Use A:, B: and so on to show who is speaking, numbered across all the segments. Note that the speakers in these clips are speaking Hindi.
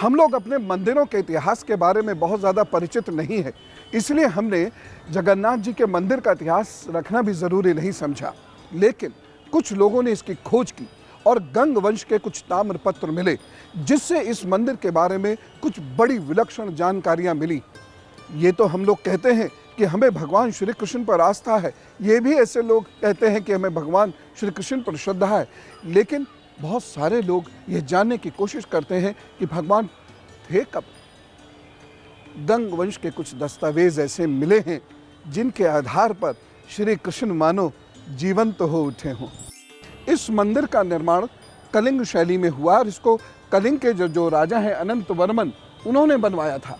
A: हम लोग अपने मंदिरों के इतिहास के बारे में बहुत ज़्यादा परिचित नहीं है, इसलिए हमने जगन्नाथ जी के मंदिर का इतिहास रखना भी ज़रूरी नहीं समझा। लेकिन कुछ लोगों ने इसकी खोज की और गंग वंश के कुछ ताम्रपत्र मिले, जिससे इस मंदिर के बारे में कुछ बड़ी विलक्षण जानकारियाँ मिली। ये तो हम लोग कहते हैं कि हमें भगवान श्री कृष्ण पर आस्था है, ये भी ऐसे लोग कहते हैं कि हमें भगवान श्री कृष्ण पर श्रद्धा है, लेकिन बहुत सारे लोग ये जानने की कोशिश करते हैं कि भगवान थे कब। गंग वंश के कुछ दस्तावेज ऐसे मिले हैं जिनके आधार पर श्री कृष्ण मानो जीवंत हो उठे हों। इस मंदिर का निर्माण कलिंग शैली में हुआ और इसको कलिंग के जो राजा हैं अनंत वर्मन, उन्होंने बनवाया था।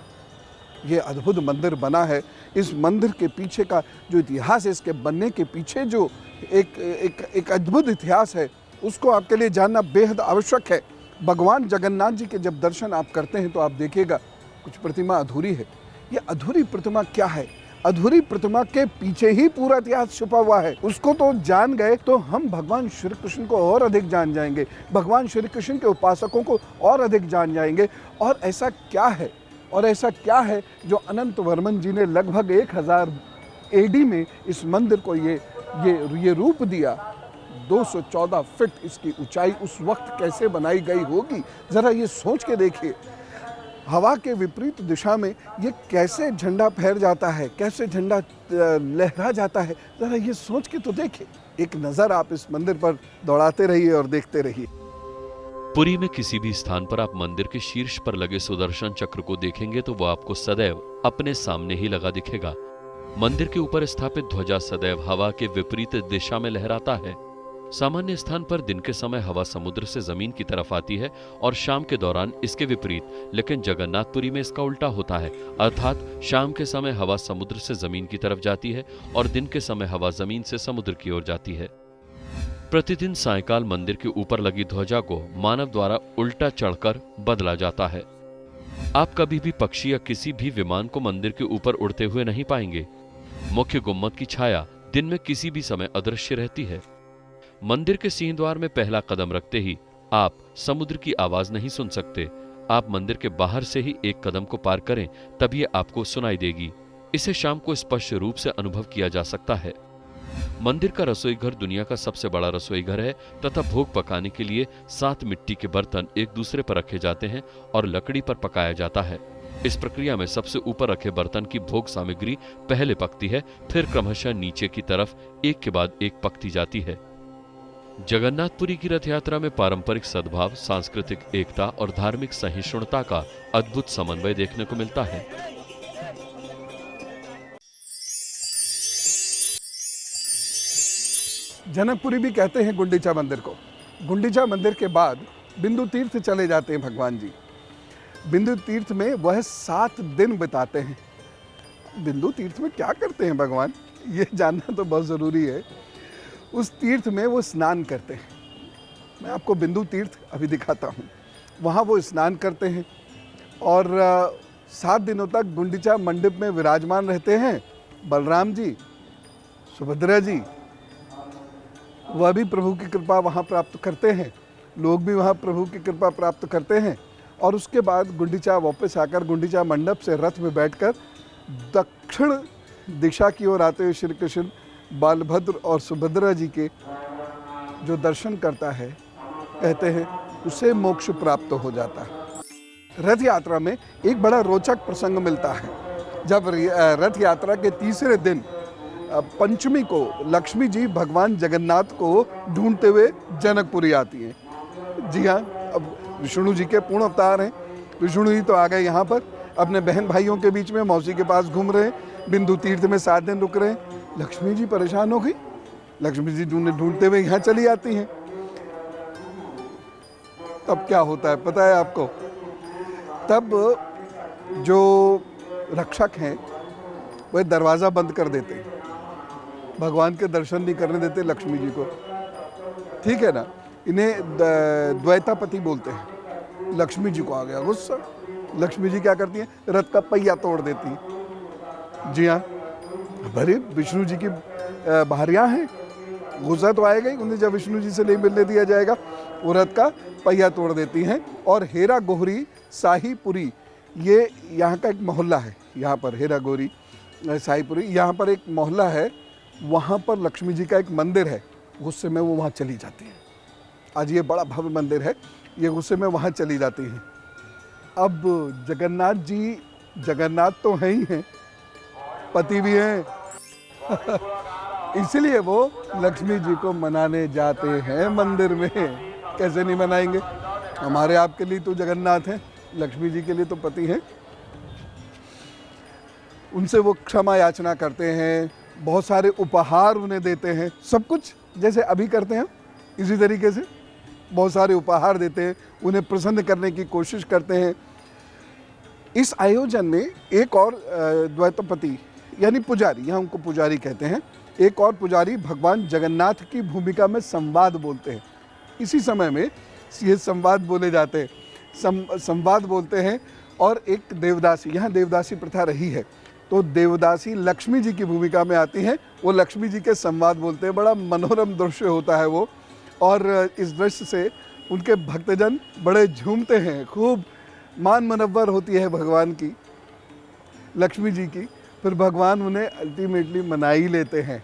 A: ये अद्भुत मंदिर बना है। इस मंदिर के पीछे का जो इतिहास है, इसके बनने के पीछे जो एक अद्भुत इतिहास है, उसको आपके लिए जानना बेहद आवश्यक है। भगवान जगन्नाथ जी के जब दर्शन आप करते हैं तो आप देखिएगा कुछ प्रतिमा अधूरी है। ये अधूरी प्रतिमा क्या है? अधूरी प्रतिमा के पीछे ही पूरा इतिहास छुपा हुआ है। उसको तो जान गए तो हम भगवान श्री कृष्ण को और अधिक जान जाएंगे, भगवान श्री कृष्ण के उपासकों को और अधिक जान जाएंगे। और ऐसा क्या है जो अनंत वर्मन जी ने लगभग 1000 AD में इस मंदिर को ये रूप दिया। 214 फीट इसकी ऊंचाई उस वक्त कैसे बनाई गई होगी, जरा ये सोच के देखिए। हवा के विपरीत दिशा में ये कैसे झंडा फहर जाता है, कैसे झंडा लहरा जाता है, जरा ये सोच के तो देखिए। एक नज़र आप इस मंदिर पर दौड़ाते रहिए और देखते रहिए।
B: पुरी में किसी भी स्थान पर आप मंदिर के शीर्ष पर लगे सुदर्शन चक्र को देखेंगे तो वो आपको सदैव अपने सामने ही लगा दिखेगा। मंदिर के ऊपर स्थापित ध्वजा सदैव हवा के विपरीत दिशा में लहराता है। सामान्य स्थान पर दिन के समय हवा समुद्र से जमीन की तरफ आती है और शाम के दौरान इसके विपरीत, लेकिन जगन्नाथपुरी में इसका उल्टा होता है, अर्थात शाम के समय हवा समुद्र से जमीन की तरफ जाती है और दिन के समय हवा जमीन से समुद्र की ओर जाती है। प्रतिदिन सायंकाल मंदिर के ऊपर लगी ध्वजा को मानव द्वारा उल्टा चढ़कर बदला जाता है। आप कभी भी पक्षी या किसी भी विमान को मंदिर के ऊपर उड़ते हुए नहीं पाएंगे। मुख्य गुम्मद की छाया दिन में किसी भी समय अदृश्य रहती है। मंदिर के सिंहद्वार में पहला कदम रखते ही आप समुद्र की आवाज नहीं सुन सकते। आप मंदिर के बाहर से ही एक कदम को पार करें तब ये आपको सुनाई देगी। इसे शाम को स्पष्ट रूप से अनुभव किया जा सकता है। मंदिर का रसोई घर दुनिया का सबसे बड़ा रसोई घर है तथा भोग पकाने के लिए 7 मिट्टी के बर्तन एक दूसरे पर रखे जाते हैं और लकड़ी पर पकाया जाता है। इस प्रक्रिया में सबसे ऊपर रखे बर्तन की भोग सामग्री पहले पकती है, फिर क्रमशः नीचे की तरफ एक के बाद एक पकती जाती है। जगन्नाथपुरी की रथ यात्रा में पारंपरिक सद्भाव, सांस्कृतिक एकता और धार्मिक सहिष्णुता का अद्भुत समन्वय देखने को मिलता है।
A: जनकपुरी भी कहते हैं गुंडीचा मंदिर को। गुंडीचा मंदिर के बाद बिंदु तीर्थ चले जाते हैं भगवान जी। बिंदु तीर्थ में वह 7 दिन बिताते हैं। बिंदु तीर्थ में क्या करते हैं भगवान, ये जानना तो बहुत ज़रूरी है। उस तीर्थ में वो स्नान करते हैं। मैं आपको बिंदु तीर्थ अभी दिखाता हूँ। वहाँ वो स्नान करते हैं और 7 दिनों तक गुंडीचा मंडप में विराजमान रहते हैं। बलराम जी, सुभद्रा जी, वह भी प्रभु की कृपा वहाँ प्राप्त करते हैं, लोग भी वहाँ प्रभु की कृपा प्राप्त करते हैं। और उसके बाद गुंडीचा वापस आकर गुंडीचा मंडप से रथ में बैठकर दक्षिण दिशा की ओर आते हुए श्री कृष्ण, बालभद्र और सुभद्रा जी के जो दर्शन करता है, कहते हैं उसे मोक्ष प्राप्त हो जाता है। रथ यात्रा में एक बड़ा रोचक प्रसंग मिलता है। जब रथ यात्रा के तीसरे दिन पंचमी को लक्ष्मी जी भगवान जगन्नाथ को ढूंढते हुए जनकपुरी आती हैं। जी हाँ, अब विष्णु जी के पूर्ण अवतार हैं। विष्णु जी तो आ गए यहाँ पर, अपने बहन भाइयों के बीच में मौसी के पास घूम रहे हैं, बिंदु तीर्थ में 7 दिन रुक रहे हैं। लक्ष्मी जी परेशान हो गई। लक्ष्मी जी ढूंढते हुए यहाँ चली आती हैं। तब क्या होता है पता है आपको? तब जो रक्षक हैं वह दरवाज़ा बंद कर देते हैं, भगवान के दर्शन नहीं करने देते लक्ष्मी जी को। ठीक है ना, इन्हें द्वैतापति बोलते हैं। लक्ष्मी जी को आ गया गुस्सा। लक्ष्मी जी क्या करती हैं? रथ का पहिया तोड़ देती हैं। जी हाँ, भरे विष्णु जी की भार्या हैं, गुस्सा तो आएगा ही उन्हें जब विष्णु जी से नहीं मिलने दिया जाएगा। वो रथ का पहिया तोड़ देती हैं। और हेरा गोहरी शाहीपुरी, ये यहाँ का एक मोहल्ला है। यहाँ पर हेरा गोहरी शाहीपुरी, यहाँ पर एक मोहल्ला है, वहाँ पर लक्ष्मी जी का एक मंदिर है। गुस्से में वो वहाँ चली जाती हैं। आज ये बड़ा भव्य मंदिर है, ये गुस्से में वहाँ चली जाती हैं। अब जगन्नाथ जी, जगन्नाथ तो हैं ही हैं, पति भी हैं इसलिए वो लक्ष्मी जी को मनाने जाते हैं मंदिर में। कैसे नहीं मनाएंगे? हमारे आपके लिए तो जगन्नाथ हैं, लक्ष्मी जी के लिए तो पति हैं। उनसे वो क्षमा याचना करते हैं, बहुत सारे उपहार उन्हें देते हैं, सब कुछ जैसे अभी करते हैं इसी तरीके से बहुत सारे उपहार देते हैं, उन्हें प्रसन्न करने की कोशिश करते हैं। इस आयोजन में एक और द्वैतपति यानी पुजारी, यहाँ उनको पुजारी कहते हैं, एक और पुजारी भगवान जगन्नाथ की भूमिका में संवाद बोलते हैं। इसी समय में ये संवाद बोले जाते हैं, संवाद बोलते हैं। और एक देवदासी, यहाँ देवदासी प्रथा रही है, तो देवदासी लक्ष्मी जी की भूमिका में आती हैं, वो लक्ष्मी जी के संवाद बोलते हैं। बड़ा मनोरम दृश्य होता है वो, और इस दृश्य से उनके भक्तजन बड़े झूमते हैं, खूब मान मनव्वर होती है भगवान की, लक्ष्मी जी की। फिर भगवान उन्हें अल्टीमेटली मना ही लेते हैं।